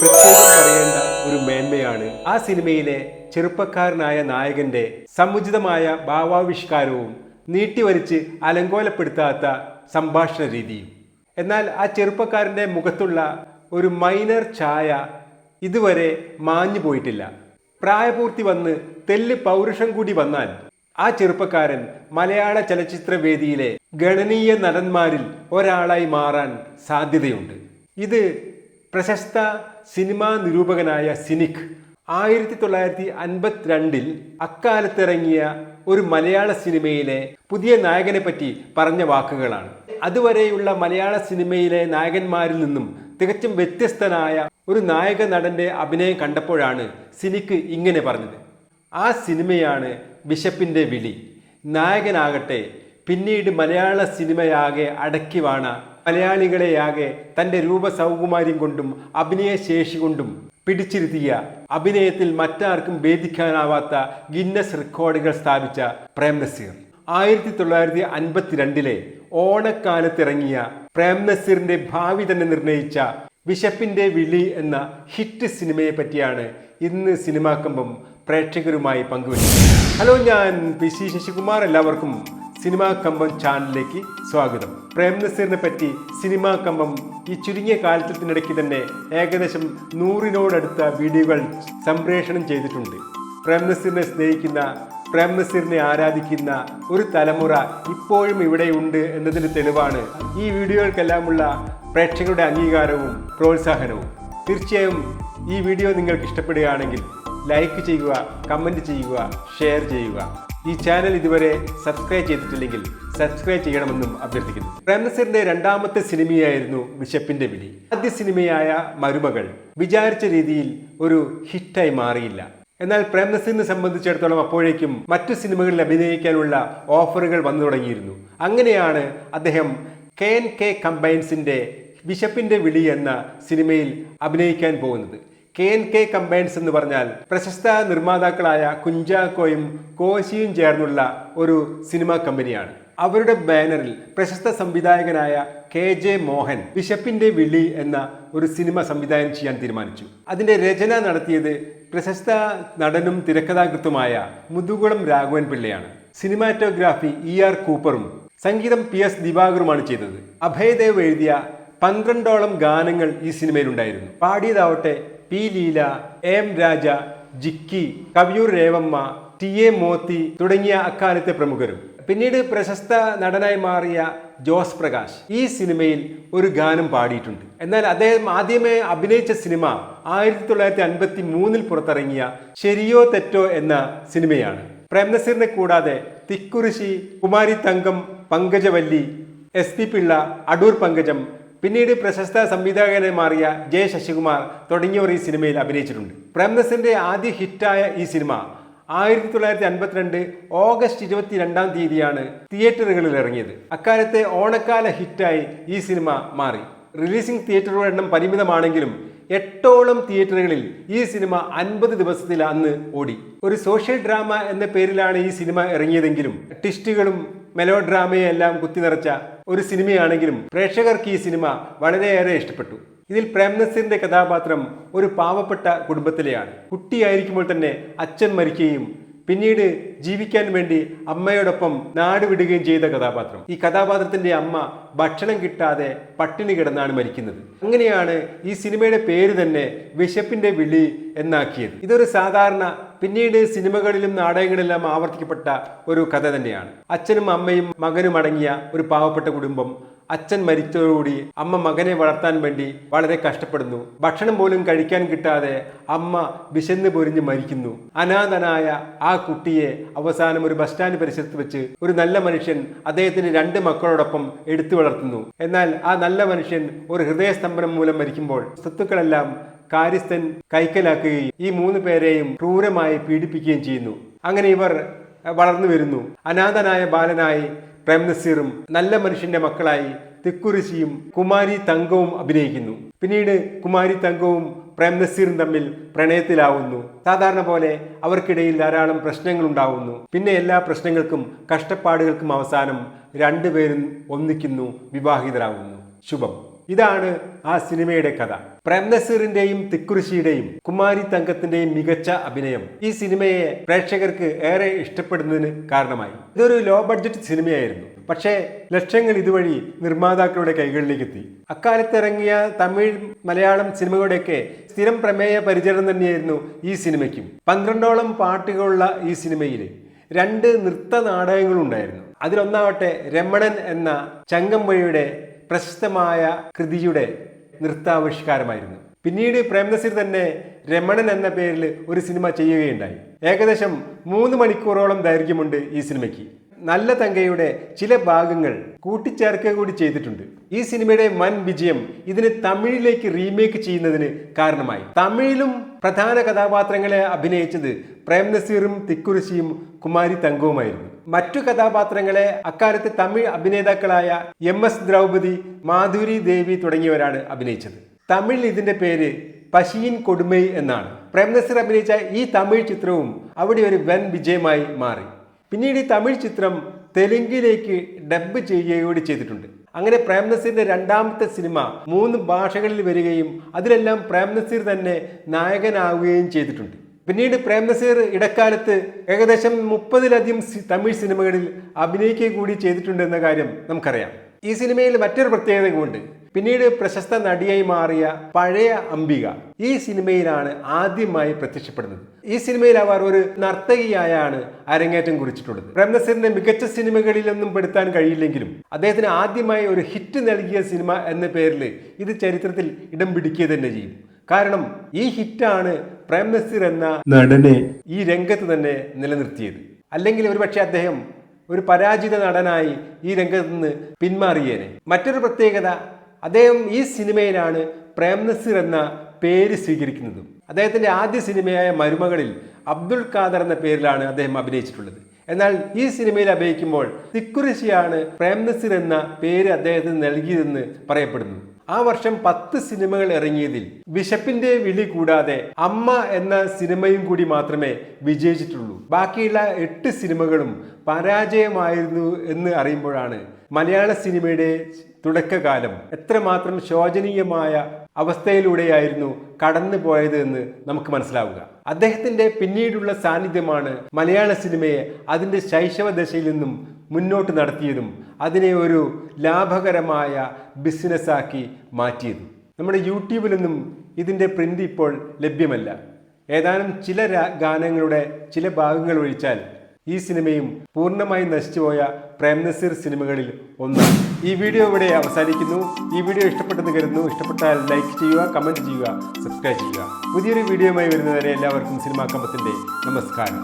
പ്രത്യേകം പറയേണ്ട ഒരു മേന്മയാണ് ആ സിനിമയിലെ ചെറുപ്പക്കാരനായ നായകന്റെ സമുചിതമായ ഭാവാവിഷ്കാരവും നീട്ടിവലിച്ച് അലങ്കോലപ്പെടുത്താത്ത സംഭാഷണ രീതിയും. എന്നാൽ ആ ചെറുപ്പക്കാരൻ്റെ മുഖത്തുള്ള ഒരു മൈനർ ഛായ ഇതുവരെ മാഞ്ഞു പോയിട്ടില്ല. പ്രായപൂർത്തി വന്ന് തെല്ല് പൗരുഷം കൂടി വന്നാൽ ആ ചെറുപ്പക്കാരൻ മലയാള ചലച്ചിത്ര വേദിയിലെ ഗണനീയ നടന്മാരിൽ ഒരാളായി മാറാൻ സാധ്യതയുണ്ട്. ഇത് പ്രശസ്ത സിനിമാ നിരൂപകനായ സിനിക് 1952 അക്കാലത്തിറങ്ങിയ ഒരു മലയാള സിനിമയിലെ പുതിയ നായകനെ പറ്റി പറഞ്ഞ വാക്കുകളാണ്. അതുവരെയുള്ള മലയാള സിനിമയിലെ നായകന്മാരിൽ നിന്നും തികച്ചും വ്യത്യസ്തനായ ഒരു നായക നടന്റെ അഭിനയം കണ്ടപ്പോഴാണ് സിനിക്ക് ഇങ്ങനെ പറഞ്ഞത്. ആ സിനിമയാണ് വിശപ്പിൻ്റെ വിളി. നായകനാകട്ടെ പിന്നീട് മലയാള സിനിമയാകെ അടക്കി വാണ മലയാളികളെയാകെ തൻ്റെ രൂപസൗകുമാര്യം കൊണ്ടും അഭിനയശേഷി കൊണ്ടും പിടിച്ചിരുത്തിയ, അഭിനയത്തിൽ മറ്റാർക്കും ഭേദിക്കാനാവാത്ത ഗിന്നസ് റെക്കോർഡുകൾ സ്ഥാപിച്ച പ്രേംനസീർ. 1952 ഓണക്കാലത്തിറങ്ങിയ പ്രേംനസീറിന്റെ ഭാവി തന്നെ നിർണയിച്ച വിശപ്പിന്റെ വിളി എന്ന ഹിറ്റ് സിനിമയെ പറ്റിയാണ് ഇന്ന് സിനിമാ കമ്പം പ്രേക്ഷകരുമായി പങ്കുവെച്ചത്. ഹലോ, ഞാൻ പി സി ശശികുമാർ. എല്ലാവർക്കും സിനിമാ കമ്പം ചാനലിലേക്ക് സ്വാഗതം. പ്രേംനസീറിനെ പറ്റി സിനിമാ കമ്പം ഈ ചുരുങ്ങിയ കാലത്തിനിടയ്ക്ക് തന്നെ ഏകദേശം 100-നോടടുത്ത വീഡിയോകൾ സംപ്രേഷണം ചെയ്തിട്ടുണ്ട്. പ്രേംനസീറിനെ സ്നേഹിക്കുന്ന, പ്രേംനസീറിനെ ആരാധിക്കുന്ന ഒരു തലമുറ ഇപ്പോഴും ഇവിടെയുണ്ട് എന്നതിന് തെളിവാണ് ഈ വീഡിയോകൾക്കെല്ലാമുള്ള പ്രേക്ഷകരുടെ അംഗീകാരവും പ്രോത്സാഹനവും. തീർച്ചയായും ഈ വീഡിയോ നിങ്ങൾക്ക് ഇഷ്ടപ്പെടുകയാണെങ്കിൽ ലൈക്ക് ചെയ്യുക, കമൻറ്റ് ചെയ്യുക, ഷെയർ ചെയ്യുക. ഈ ചാനൽ ഇതുവരെ സബ്സ്ക്രൈബ് ചെയ്തിട്ടില്ലെങ്കിൽ സബ്സ്ക്രൈബ് ചെയ്യണമെന്നും അഭ്യർത്ഥിക്കുന്നു. പ്രേംനസീറിന്റെ രണ്ടാമത്തെ സിനിമയായിരുന്നു വിശപ്പിന്റെ വിളി. ആദ്യ സിനിമയായ മരുമകൾ വിചാരിച്ച രീതിയിൽ ഒരു ഹിറ്റായി മാറിയില്ല. എന്നാൽ പ്രേംനസീറിനെ സംബന്ധിച്ചിടത്തോളം അപ്പോഴേക്കും മറ്റു സിനിമകളിൽ അഭിനയിക്കാനുള്ള ഓഫറുകൾ വന്നു തുടങ്ങിയിരുന്നു. അങ്ങനെയാണ് അദ്ദേഹം KNK കമ്പൈൻസിന്റെ വിശപ്പിന്റെ വിളി എന്ന സിനിമയിൽ അഭിനയിക്കാൻ പോകുന്നത്. KNK കമ്പൈൻസ് എന്ന് പറഞ്ഞാൽ പ്രശസ്ത നിർമ്മാതാക്കളായ കുഞ്ചാക്കോയും കോശിയും ചേർന്നുള്ള ഒരു സിനിമാ കമ്പനിയാണ്. അവരുടെ ബാനറിൽ പ്രശസ്ത സംവിധായകനായ KJ മോഹൻ വിശപ്പിന്റെ വിളി എന്ന ഒരു സിനിമ സംവിധാനം ചെയ്യാൻ തീരുമാനിച്ചു. അതിന്റെ രചന നടത്തിയത് പ്രശസ്ത നടനും തിരക്കഥാകൃത്തുമായ മുതുകുളം രാഘവൻ പിള്ളയാണ്. സിനിമാറ്റോഗ്രാഫി ER കൂപ്പറും സംഗീതം PS ദിവാകറുമാണ് ചെയ്തത്. അഭയദേവ് എഴുതിയ 12ഓളം ഗാനങ്ങൾ ഈ സിനിമയിലുണ്ടായിരുന്നു. പാടിയതാവട്ടെ P Leela, AM Raja, Jikki, Kaviyoor Revamma, TA Moti തുടങ്ങിയ അക്കാലത്തെ പ്രമുഖരും. പിന്നീട് പ്രശസ്ത നടനായി മാറിയ ജോസ് പ്രകാശ് ഈ സിനിമയിൽ ഒരു ഗാനം പാടിയിട്ടുണ്ട്. എന്നാൽ അദ്ദേഹം ആദ്യമേ അഭിനയിച്ച സിനിമ 1953 പുറത്തിറങ്ങിയ ശരിയോ തെറ്റോ എന്ന സിനിമയാണ്. പ്രേംനസീറിനെ കൂടാതെ തിക്കുറിശി, കുമാരി തങ്കം, പങ്കജവല്ലി, SP പിള്ള, അടൂർ പങ്കജം, പിന്നീട് പ്രശസ്ത സംവിധായകനായി മാറിയ J ശശികുമാർ തുടങ്ങിയവർ ഈ സിനിമയിൽ അഭിനയിച്ചിട്ടുണ്ട്. പ്രേംനസീറിന്റെ ആദ്യ ഹിറ്റായ ഈ സിനിമ 1952 ഓഗസ്റ്റ് 22 തിയേറ്ററുകളിൽ ഇറങ്ങിയത്. അക്കാലത്തെ ഓണക്കാല ഹിറ്റായി ഈ സിനിമ മാറി. റിലീസിംഗ് തിയേറ്ററുകളുടെ എണ്ണം പരിമിതമാണെങ്കിലും 8ഓളം തിയേറ്ററുകളിൽ ഈ സിനിമ 50 ദിവസത്തിൽ അന്ന് ഓടി. ഒരു സോഷ്യൽ ഡ്രാമ എന്ന പേരിലാണ് ഈ സിനിമ ഇറങ്ങിയതെങ്കിലും ട്വിസ്റ്റുകളും മെലോ ഡ്രാമയും എല്ലാം കുത്തി നിറച്ച ഒരു സിനിമയാണെങ്കിലും പ്രേക്ഷകർക്ക് ഈ സിനിമ വളരെയേറെ ഇഷ്ടപ്പെട്ടു. ഇതിൽ പ്രേംനസീറിന്റെ കഥാപാത്രം ഒരു പാവപ്പെട്ട കുടുംബത്തിലെയാണ്. കുട്ടിയായിരിക്കുമ്പോൾ തന്നെ അച്ഛൻ മരിക്കുകയും പിന്നീട് ജീവിക്കാൻ വേണ്ടി അമ്മയോടൊപ്പം നാട് വിടുകയും ചെയ്ത കഥാപാത്രം. ഈ കഥാപാത്രത്തിന്റെ അമ്മ ഭക്ഷണം കിട്ടാതെ പട്ടിണി കിടന്നാണ് മരിക്കുന്നത്. അങ്ങനെയാണ് ഈ സിനിമയുടെ പേര് തന്നെ വിശപ്പിന്റെ വിളി എന്നാക്കിയത്. ഇതൊരു സാധാരണ പിന്നീട് സിനിമകളിലും നാടകങ്ങളിലും ആവർത്തിക്കപ്പെട്ട ഒരു കഥ തന്നെയാണ്. അച്ഛനും അമ്മയും മകനും അടങ്ങിയ ഒരു പാവപ്പെട്ട കുടുംബം. അച്ഛൻ മരിച്ചതോടുകൂടി അമ്മ മകനെ വളർത്താൻ വേണ്ടി വളരെ കഷ്ടപ്പെടുന്നു. ഭക്ഷണം പോലും കഴിക്കാൻ കിട്ടാതെ അമ്മ വിശന്ന് പൊരിഞ്ഞ് മരിക്കുന്നു. അനാഥനായ ആ കുട്ടിയെ അവസാനം ഒരു ബസ് സ്റ്റാൻഡ് പരിസരത്ത് വെച്ച് ഒരു നല്ല മനുഷ്യൻ അദ്ദേഹത്തിന് 2 മക്കളോടൊപ്പം എടുത്തു വളർത്തുന്നു. എന്നാൽ ആ നല്ല മനുഷ്യൻ ഒരു ഹൃദയസ്തംഭനം മൂലം മരിക്കുമ്പോൾ സ്വത്തുക്കളെല്ലാം കാര്യസ്ഥൻ കൈക്കലാക്കുകയും ഈ 3 പേരെയും ക്രൂരമായി പീഡിപ്പിക്കുകയും ചെയ്യുന്നു. അങ്ങനെ ഇവർ വളർന്നു വരുന്നു. അനാഥനായ ബാലനായി പ്രേംനസീറും നല്ല മനുഷ്യന്റെ മക്കളായി തിക്കുറിശിയും കുമാരി തങ്കവും അഭിനയിക്കുന്നു. പിന്നീട് കുമാരി തങ്കവും പ്രേംനസീറും തമ്മിൽ പ്രണയത്തിലാവുന്നു. സാധാരണ പോലെ അവർക്കിടയിൽ ധാരാളം പ്രശ്നങ്ങൾ ഉണ്ടാവുന്നു. പിന്നെ എല്ലാ പ്രശ്നങ്ങൾക്കും കഷ്ടപ്പാടുകൾക്കും അവസാനം 2 പേരും ഒന്നിക്കുന്നു, വിവാഹിതരാകുന്നു. ശുഭം. ഇതാണ് ആ സിനിമയുടെ കഥ. പ്രേംനസീറിന്റെയും തിക്കുറിശിയുടെയും കുമാരി തങ്കത്തിന്റെയും മികച്ച അഭിനയം ഈ സിനിമയെ പ്രേക്ഷകർക്ക് ഏറെ ഇഷ്ടപ്പെടുന്നതിന് കാരണമായി. ഇതൊരു ലോ ബഡ്ജറ്റ് സിനിമയായിരുന്നു, പക്ഷേ ലക്ഷങ്ങൾ ഇതുവഴി നിർമ്മാതാക്കളുടെ കൈകളിലേക്ക് എത്തി. അക്കാലത്ത് ഇറങ്ങിയ തമിഴ്, മലയാളം സിനിമകളുടെയൊക്കെ സ്ഥിരം പ്രമേയ പരിചരണം തന്നെയായിരുന്നു ഈ സിനിമയ്ക്കും. 12ഓളം പാട്ടുകളുള്ള ഈ സിനിമയിൽ 2 നൃത്ത നാടകങ്ങളുണ്ടായിരുന്നു. അതിലൊന്നാവട്ടെ രമണൻ എന്ന ചങ്ങമ്പുഴയുടെ പ്രശസ്തമായ കൃതിയുടെ നൃത്താവിഷ്കാരമായിരുന്നു. പിന്നീട് പ്രേംനസീർ തന്നെ രമണൻ എന്ന പേരിൽ ഒരു സിനിമ ചെയ്യുകയുണ്ടായി. ഏകദേശം 3 മണിക്കൂറോളം ദൈർഘ്യമുണ്ട് ഈ സിനിമയ്ക്ക്. നല്ല തങ്കയുടെ ചില ഭാഗങ്ങൾ കൂട്ടിച്ചേർക്കുക കൂടി ചെയ്തിട്ടുണ്ട്. ഈ സിനിമയുടെ വൻ വിജയം ഇതിന് തമിഴിലേക്ക് റീമേക്ക് ചെയ്യുന്നതിന് കാരണമായി. തമിഴിലും പ്രധാന കഥാപാത്രങ്ങളെ അഭിനയിച്ചത് പ്രേംനസീറും തിക്കുറിശിയും കുമാരി തങ്കവുമായിരുന്നു. മറ്റു കഥാപാത്രങ്ങളെ അക്കാലത്ത് തമിഴ് അഭിനേതാക്കളായ MS ദ്രൗപദി, മാധുരി ദേവി തുടങ്ങിയവരാണ് അഭിനയിച്ചത്. തമിഴിൽ ഇതിന്റെ പേര് പശിയിൻ കൊടുമൈ എന്നാണ്. പ്രേംനസീർ അഭിനയിച്ച ഈ തമിഴ് ചിത്രവും അവിടെ ഒരു വൻ വിജയമായി മാറി. പിന്നീട് ഈ തമിഴ് ചിത്രം തെലുങ്കിലേക്ക് ഡബ് ചെയ്യുകയോട് ചെയ്തിട്ടുണ്ട്. അങ്ങനെ പ്രേംനസീറിന്റെ 2ാമത്തെ സിനിമ 3 ഭാഷകളിൽ വരികയും അതിലെല്ലാം പ്രേംനസീർ തന്നെ നായകനാവുകയും ചെയ്തിട്ടുണ്ട്. പിന്നീട് പ്രേംനസീർ ഇടക്കാലത്ത് ഏകദേശം 30-ലധികം തമിഴ് സിനിമകളിൽ അഭിനയിക്കുക കൂടി ചെയ്തിട്ടുണ്ട് എന്ന കാര്യം നമുക്കറിയാം. ഈ സിനിമയിൽ മറ്റൊരു പ്രത്യേകത കൊണ്ട് പിന്നീട് പ്രശസ്ത നടിയായി മാറിയ പഴയ അംബിക ഈ സിനിമയിലാണ് ആദ്യമായി പ്രത്യക്ഷപ്പെടുന്നത്. ഈ സിനിമയിൽ അവർ ഒരു നർത്തകിയായാണ് അരങ്ങേറ്റം കുറിച്ചിട്ടുള്ളത്. പ്രേംനസീറിന്റെ മികച്ച സിനിമകളിലൊന്നും പെടുത്താൻ കഴിയില്ലെങ്കിലും അദ്ദേഹത്തിന് ആദ്യമായി ഒരു ഹിറ്റ് നൽകിയ സിനിമ എന്ന പേരിൽ ഇത് ചരിത്രത്തിൽ ഇടം പിടിക്കുക തന്നെ ചെയ്യും. കാരണം ഈ ഹിറ്റാണ് പ്രേംനസീർ എന്ന നടനെ ഈ രംഗത്ത് തന്നെ നിലനിർത്തിയത്. അല്ലെങ്കിൽ ഒരുപക്ഷെ അദ്ദേഹം ഒരു പരാജിത നടനായി ഈ രംഗത്ത് നിന്ന് പിന്മാറിയേനെ. മറ്റൊരു പ്രത്യേകത, അദ്ദേഹം ഈ സിനിമയിലാണ് പ്രേംനസീർ എന്ന പേര് സ്വീകരിക്കുന്നതും. അദ്ദേഹത്തിന്റെ ആദ്യ സിനിമയായ മരുമകളിൽ അബ്ദുൾ ഖാദർ എന്ന പേരിലാണ് അദ്ദേഹം അഭിനയിച്ചിട്ടുള്ളത്. എന്നാൽ ഈ സിനിമയിൽ അഭിനയിക്കുമ്പോൾ തിക്കുറിശിയാണ് പ്രേംനസീർ എന്ന പേര് അദ്ദേഹത്തിന് നൽകിയതെന്ന് പറയപ്പെടുന്നു. ആ വർഷം 10 സിനിമകൾ ഇറങ്ങിയതിൽ വിശപ്പിന്റെ വിളി കൂടാതെ അമ്മ എന്ന സിനിമയും കൂടി മാത്രമേ വിജയിച്ചിട്ടുള്ളൂ. ബാക്കിയുള്ള 8 സിനിമകളും പരാജയമായിരുന്നു എന്ന് അറിയുമ്പോഴാണ് മലയാള സിനിമയുടെ തുടക്കകാലം എത്രമാത്രം ശോചനീയമായ അവസ്ഥയിലൂടെയായിരുന്നു കടന്നു പോയത് എന്ന് നമുക്ക് മനസ്സിലാവുക. അദ്ദേഹത്തിന്റെ പിന്നീടുള്ള സാന്നിധ്യമാണ് മലയാള സിനിമയെ അതിന്റെ ശൈശവ ദശയിൽ നിന്നും മുന്നോട്ട് നടത്തിയതും അതിനെ ഒരു ലാഭകരമായ ബിസിനസ്സാക്കി മാറ്റിയതും. നമ്മുടെ യൂട്യൂബിലൊന്നും ഇതിൻ്റെ പ്രിന്റ് ഇപ്പോൾ ലഭ്യമല്ല. ഏതാനും ചില ഗാനങ്ങളുടെ ചില ഭാഗങ്ങൾ ഒഴിച്ചാൽ ഈ സിനിമയും പൂർണ്ണമായി നശിച്ചുപോയ പ്രേംനസീർ സിനിമകളിൽ ഒന്നാണ്. ഈ വീഡിയോ ഇവിടെ അവസാനിക്കുന്നു. ഈ വീഡിയോ ഇഷ്ടപ്പെട്ടെന്ന് കരുതുന്നു. ഇഷ്ടപ്പെട്ടാൽ ലൈക്ക് ചെയ്യുക, കമൻറ്റ് ചെയ്യുക, സബ്സ്ക്രൈബ് ചെയ്യുക. പുതിയൊരു വീഡിയോയുമായി വരുന്നവരെ എല്ലാവർക്കും സിനിമാ കമ്പത്തിന്റെ നമസ്കാരം.